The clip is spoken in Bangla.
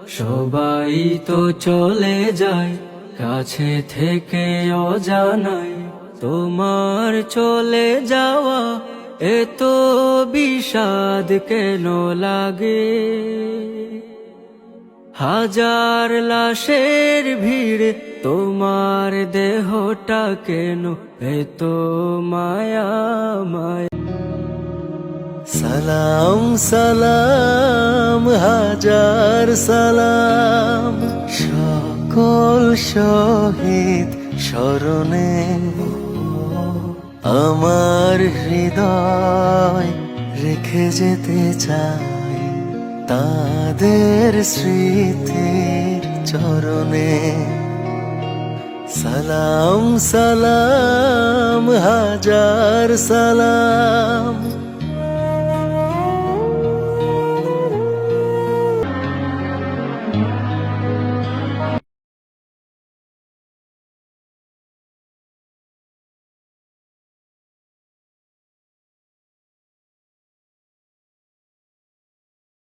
সবাই তো চলে যায় কাছে থেকে অজানায়, তোমার চলে যাওয়া এত বিষাদ কেন লাগে? হাজার লাশের ভিড়, তোমার দেহটা কেন এত মায়া? সালাম সালাম হাজার সালাম সকল শহীদ স্মরণে, আমার হৃদয় রেখে যেতে চাই তাদের স্মৃতির চরণে। সালাম সালাম হাজার সালাম